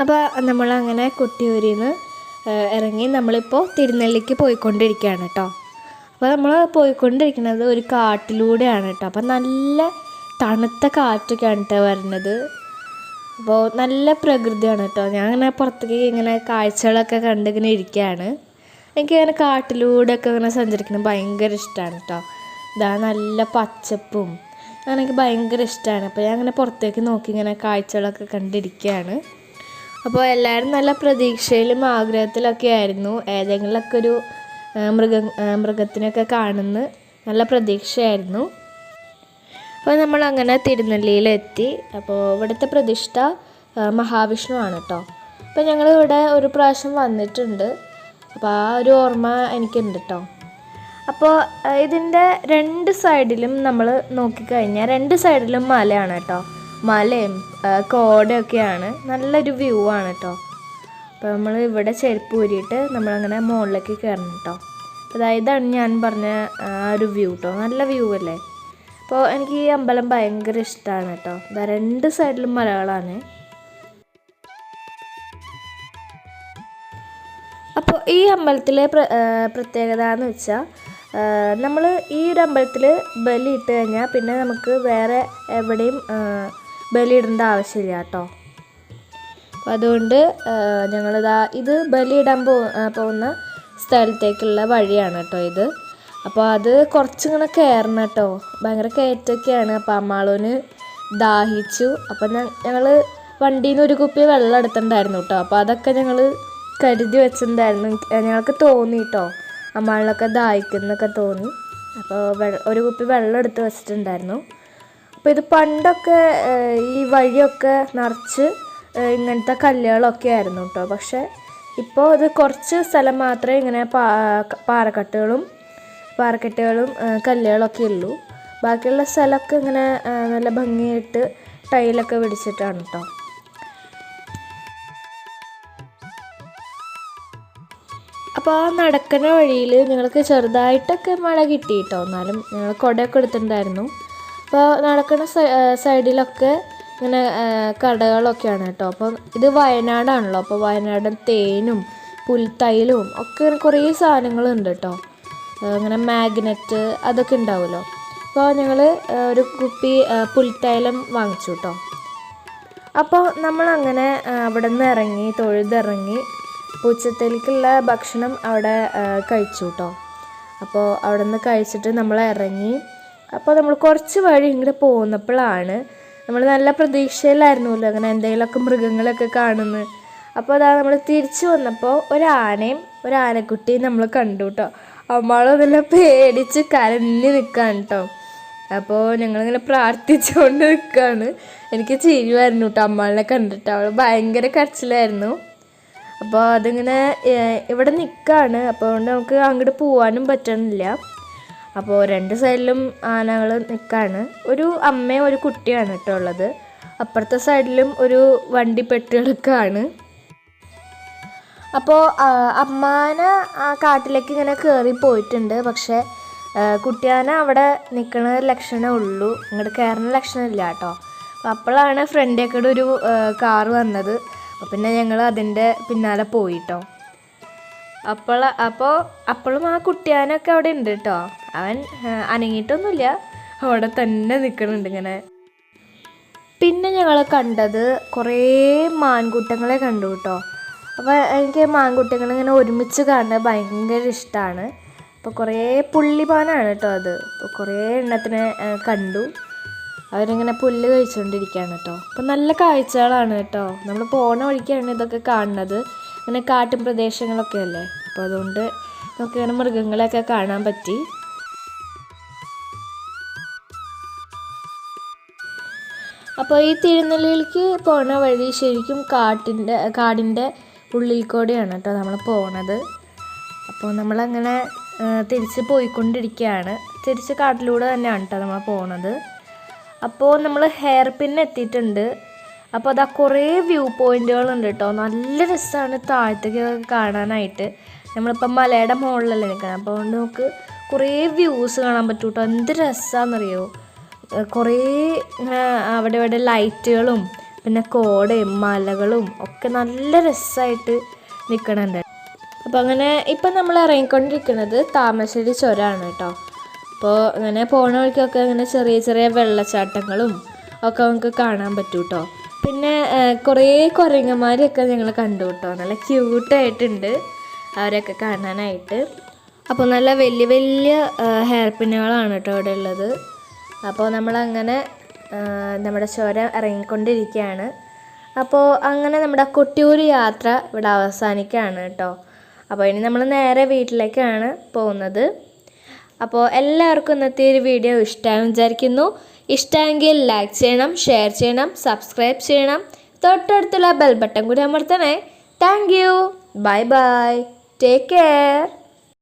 അപ്പോൾ നമ്മളങ്ങനെ കൊട്ടിയൂരിൽ നിന്ന് ഇറങ്ങി നമ്മളിപ്പോൾ തിരുനെല്ലിക്ക് പോയിക്കൊണ്ടിരിക്കുകയാണ് കേട്ടോ. അപ്പോൾ നമ്മൾ പോയിക്കൊണ്ടിരിക്കുന്നത് ഒരു കാട്ടിലൂടെയാണ് കേട്ടോ. അപ്പോൾ നല്ല തണുത്ത കാറ്റൊക്കെയാണ് കേട്ടോ വരുന്നത്. അപ്പോൾ നല്ല പ്രകൃതിയാണ് കേട്ടോ. ഞാൻ അങ്ങനെ പുറത്തേക്ക് ഇങ്ങനെ കാഴ്ചകളൊക്കെ കണ്ടിങ്ങനെ ഇരിക്കുകയാണ്. എനിക്കിങ്ങനെ കാട്ടിലൂടെയൊക്കെ ഇങ്ങനെ സഞ്ചരിക്കുന്നത് ഭയങ്കര ഇഷ്ടമാണ് കേട്ടോ. ഇതാ നല്ല പച്ചപ്പും എനിക്ക് ഭയങ്കര ഇഷ്ടമാണ്. അപ്പോൾ ഞാൻ അങ്ങനെ പുറത്തേക്ക് നോക്കി ഇങ്ങനെ കാഴ്ചകളൊക്കെ കണ്ടിരിക്കുകയാണ്. അപ്പോൾ എല്ലാവരും നല്ല പ്രതീക്ഷയിലും ആഗ്രഹത്തിലൊക്കെ ആയിരുന്നു. ഏതെങ്കിലുമൊക്കെ ഒരു മൃഗത്തിനൊക്കെ കാണുന്ന നല്ല പ്രതീക്ഷയായിരുന്നു. അപ്പോൾ നമ്മളങ്ങനെ തിരുനെല്ലിയിലെത്തി. അപ്പോൾ ഇവിടുത്തെ പ്രതിഷ്ഠ മഹാവിഷ്ണു ആണ് കേട്ടോ. അപ്പോൾ ഞങ്ങൾ ഇവിടെ ഒരു പ്രാവശ്യം വന്നിട്ടുണ്ട്. അപ്പോൾ ആ ഒരു ഓർമ്മ എനിക്കുണ്ട് കേട്ടോ. അപ്പോൾ ഇതിൻ്റെ രണ്ട് സൈഡിലും നമ്മൾ നോക്കിക്കഴിഞ്ഞാൽ രണ്ട് സൈഡിലും മലയാണ് കേട്ടോ. മലയും കോടയൊക്കെയാണ്. നല്ലൊരു വ്യൂ ആണ് കേട്ടോ. അപ്പോൾ നമ്മൾ ഇവിടെ ചെരുപ്പ് ഊരിയിട്ട് നമ്മളങ്ങനെ മുകളിലേക്ക് കയറണം കേട്ടോ. അതായതാണ് ഞാൻ പറഞ്ഞ ആ ഒരു വ്യൂ കേട്ടോ. നല്ല വ്യൂ അല്ലേ. അപ്പോൾ എനിക്ക് ഈ അമ്പലം ഭയങ്കര ഇഷ്ടമാണ് കേട്ടോ. ഇതാ രണ്ട് സൈഡിലും മലകളാണ്. അപ്പോൾ ഈ അമ്പലത്തിലെ പ്രത്യേകത എന്ന് വെച്ചാൽ നമ്മൾ ഈ ഒരു അമ്പലത്തിൽ ബലി ഇട്ട് കഴിഞ്ഞാൽ പിന്നെ നമുക്ക് വേറെ എവിടെയും ബലിയിടേണ്ട ആവശ്യമില്ല കേട്ടോ. അപ്പോൾ അതുകൊണ്ട് ഇത് ബലിയിടാൻ പോകുന്ന സ്ഥലത്തേക്കുള്ള വഴിയാണ് കേട്ടോ ഇത്. അപ്പോൾ അത് കുറച്ചിങ്ങനെ കയറണം കേട്ടോ. ഭയങ്കര കയറ്റൊക്കെയാണ്. അപ്പോൾ അമ്മാളൂന് ദാഹിച്ചു. അപ്പോൾ ഞങ്ങൾ വണ്ടിയിൽ നിന്ന് ഒരു കുപ്പി വെള്ളം എടുത്തിട്ടുണ്ടായിരുന്നു കേട്ടോ. അപ്പോൾ അതൊക്കെ ഞങ്ങൾ കരുതി വെച്ചിട്ടുണ്ടായിരുന്നു. ഞങ്ങൾക്ക് തോന്നി കേട്ടോ അമ്മാളിനൊക്കെ ദാഹിക്കുന്നൊക്കെ തോന്നി. അപ്പോൾ ഒരു കുപ്പി വെള്ളം എടുത്ത് വെച്ചിട്ടുണ്ടായിരുന്നു. അപ്പോൾ ഇത് പണ്ടൊക്കെ ഈ വഴിയൊക്കെ നിറച്ച് ഇങ്ങനത്തെ കല്ലുകളൊക്കെ ആയിരുന്നു കേട്ടോ. പക്ഷേ ഇപ്പോൾ ഇത് കുറച്ച് സ്ഥലം മാത്രമേ ഇങ്ങനെ പാറക്കെട്ടുകളും കല്ലുകളൊക്കെ ഉള്ളൂ. ബാക്കിയുള്ള സ്ഥലമൊക്കെ ഇങ്ങനെ നല്ല ഭംഗിയായിട്ട് ടൈലൊക്കെ പിടിച്ചിട്ടാണ് കേട്ടോ. അപ്പോൾ ആ നടക്കുന്ന വഴിയിൽ ഞങ്ങൾക്ക് ചെറുതായിട്ടൊക്കെ മഴ കിട്ടി കേട്ടോ. എന്നാലും ഞങ്ങൾ കുടയൊക്കെ എടുത്തിട്ടുണ്ടായിരുന്നു. അപ്പോൾ നടക്കുന്ന സൈഡിലൊക്കെ ഇങ്ങനെ കടകളൊക്കെയാണ് കേട്ടോ. അപ്പോൾ ഇത് വയനാടാണല്ലോ. അപ്പോൾ വയനാടൻ തേനും പുൽത്തൈലും ഒക്കെ കുറേ സാധനങ്ങളുണ്ട് കേട്ടോ. അങ്ങനെ മാഗ്നറ്റ് അതൊക്കെ ഉണ്ടാവുമല്ലോ. അപ്പോൾ ഞങ്ങൾ ഒരു കുപ്പി പുൽത്തൈലം വാങ്ങിച്ചു കേട്ടോ. അപ്പോൾ നമ്മളങ്ങനെ അവിടെ നിന്ന് ഇറങ്ങി തൊഴുതിറങ്ങി ഉച്ചത്തേക്കുള്ള ഭക്ഷണം അവിടെ കഴിച്ചു കേട്ടോ. അപ്പോൾ അവിടെ നിന്ന് കഴിച്ചിട്ട് നമ്മൾ ഇറങ്ങി. അപ്പോൾ നമ്മൾ കുറച്ച് വഴി ഇങ്ങോട്ട് പോകുന്നപ്പോഴാണ് നമ്മൾ നല്ല പ്രതീക്ഷയിലായിരുന്നല്ലോ അങ്ങനെ എന്തെങ്കിലുമൊക്കെ മൃഗങ്ങളൊക്കെ കാണുന്നു. അപ്പോൾ അതാ നമ്മൾ തിരിച്ചു വന്നപ്പോൾ ഒരു ആനക്കുട്ടിയും നമ്മൾ കണ്ടു കേട്ടോ. അമ്മാളെല്ലാം പേടിച്ച് കരഞ്ഞ് നിൽക്കുകയാണ് കേട്ടോ. അപ്പോൾ ഞങ്ങളിങ്ങനെ പ്രാർത്ഥിച്ചുകൊണ്ട് നിൽക്കുകയാണ്. എനിക്ക് ചിരി വരുന്നു കേട്ടോ അമ്മാളിനെ കണ്ടിട്ട്. അവൾ ഭയങ്കര കരച്ചിലായിരുന്നു. അപ്പോൾ അതിങ്ങനെ ഇവിടെ നിൽക്കുകയാണ്. അപ്പോൾ അതുകൊണ്ട് നമുക്ക് അങ്ങോട്ട് പോകാനും പറ്റണില്ല. അപ്പോൾ രണ്ട് സൈഡിലും ആനകൾ നിൽക്കുകയാണ്. ഒരു അമ്മയും ഒരു കുട്ടിയാണ് കേട്ടോ ഉള്ളത്. അപ്പുറത്തെ സൈഡിലും ഒരു വണ്ടി പെട്ടി കിടക്കുകയാണ്. അപ്പോൾ അമ്മാന ആ കാട്ടിലേക്ക് ഇങ്ങനെ കയറി പോയിട്ടുണ്ട്. പക്ഷേ കുട്ടിയാന അവിടെ നിൽക്കുന്ന ലക്ഷണമേ ഉള്ളൂ. ഇങ്ങോട്ട് കയറുന്ന ലക്ഷണമില്ല കേട്ടോ. അപ്പോഴാണ് ഫ്രണ്ടിലേക്ക് ഒരു കാറ് വന്നത്. അപ്പോൾ പിന്നെ ഞങ്ങൾ അതിൻ്റെ പിന്നാലെ പോയിട്ടോ. അപ്പോഴും ആ കുട്ടിയാനൊക്കെ അവിടെ ഉണ്ട് കേട്ടോ. അവൻ അനങ്ങിയിട്ടൊന്നുമില്ല, അവിടെ തന്നെ നിൽക്കുന്നുണ്ട് ഇങ്ങനെ. പിന്നെ ഞങ്ങൾ കണ്ടത് കുറേ മാൻകൂട്ടങ്ങളെ കണ്ടു കേട്ടോ. അപ്പോൾ എനിക്ക് മാൻകുട്ടികളിങ്ങനെ ഒരുമിച്ച് കാണുന്നത് ഭയങ്കര ഇഷ്ടമാണ്. അപ്പോൾ കുറേ പുള്ളിമാനാണ് കേട്ടോ അത്. അപ്പോൾ കുറേ എണ്ണത്തിനെ കണ്ടു. അവരിങ്ങനെ പുല്ല് കഴിച്ചുകൊണ്ടിരിക്കുകയാണ് കേട്ടോ. അപ്പോൾ നല്ല കാഴ്ചകളാണ് കേട്ടോ. നമ്മൾ പോണ വഴിക്കാണ് ഇതൊക്കെ കാണുന്നത്. ഇങ്ങനെ കാട്ടും പ്രദേശങ്ങളൊക്കെ അല്ലേ. അപ്പോൾ അതുകൊണ്ട് നമുക്കിങ്ങനെ മൃഗങ്ങളെയൊക്കെ കാണാൻ പറ്റി. അപ്പോൾ ഈ തിരുനെല്ലിയിലേക്ക് പോണ വഴി ശരിക്കും കാടിൻ്റെ ഉള്ളിൽ കൂടെയാണ് കേട്ടോ നമ്മൾ പോണത്. അപ്പോൾ നമ്മളങ്ങനെ തിരിച്ച് പോയിക്കൊണ്ടിരിക്കുകയാണ്. തിരിച്ച് കാട്ടിലൂടെ തന്നെയാണ് കേട്ടോ നമ്മൾ പോണത്. അപ്പോൾ നമ്മൾ ഹെയർ പിൻ എത്തിയിട്ടുണ്ട്. അപ്പോൾ അതാ കുറേ വ്യൂ പോയിൻറ്റുകളുണ്ട് കേട്ടോ. നല്ല രസമാണ് താഴത്തേക്ക് കാണാനായിട്ട്. നമ്മളിപ്പോൾ മലയുടെ മുകളിലല്ലേ നിൽക്കണം. അപ്പോൾ അതുകൊണ്ട് നമുക്ക് കുറേ വ്യൂസ് കാണാൻ പറ്റും കേട്ടോ. എന്ത് രസമാണെന്നറിയോ. കുറേ അവിടെ ലൈറ്റുകളും പിന്നെ കോടയും മലകളും ഒക്കെ നല്ല രസമായിട്ട് നിൽക്കണുണ്ട്. അപ്പോൾ അങ്ങനെ ഇപ്പം നമ്മൾ ഇറങ്ങിക്കൊണ്ടിരിക്കുന്നത് താമരശ്ശേരി ചുരമാണ് കേട്ടോ. അപ്പോൾ അങ്ങനെ പോണ വഴിക്കൊക്കെ അങ്ങനെ ചെറിയ ചെറിയ വെള്ളച്ചാട്ടങ്ങളും ഒക്കെ നമുക്ക് കാണാൻ പറ്റും കേട്ടോ. പിന്നെ കുറേ കുരങ്ങന്മാരെയൊക്കെ ഞങ്ങൾ കണ്ടു കേട്ടോ. നല്ല ക്യൂട്ടായിട്ടുണ്ട് അവരെയൊക്കെ കാണാനായിട്ട്. അപ്പോൾ നല്ല വലിയ വലിയ ഹെയർ പിന്നുകളാണ് കേട്ടോ ഇവിടെ ഉള്ളത്. അപ്പോൾ നമ്മളങ്ങനെ നമ്മുടെ ചുരം ഇറങ്ങിക്കൊണ്ടിരിക്കുകയാണ്. അപ്പോൾ അങ്ങനെ നമ്മുടെ കൊട്ടിയൂർ യാത്ര ഇവിടെ അവസാനിക്കുകയാണ് കേട്ടോ. അപ്പോൾ ഇനി നമ്മൾ നേരെ വീട്ടിലേക്കാണ് പോകുന്നത്. അപ്പോൾ എല്ലാവർക്കും ഇന്നത്തെ ഒരു വീഡിയോ ഇഷ്ടമായെന്ന് വിചാരിക്കുന്നു. ഇഷ്ടമെങ്കിൽ ലൈക്ക് ചെയ്യണം, ഷെയർ ചെയ്യണം, സബ്സ്ക്രൈബ് ചെയ്യണം, തൊട്ടടുത്തുള്ള ബെൽ ബട്ടൺ കൂടി അമർത്തണേ. Thank you. Bye bye. Take care.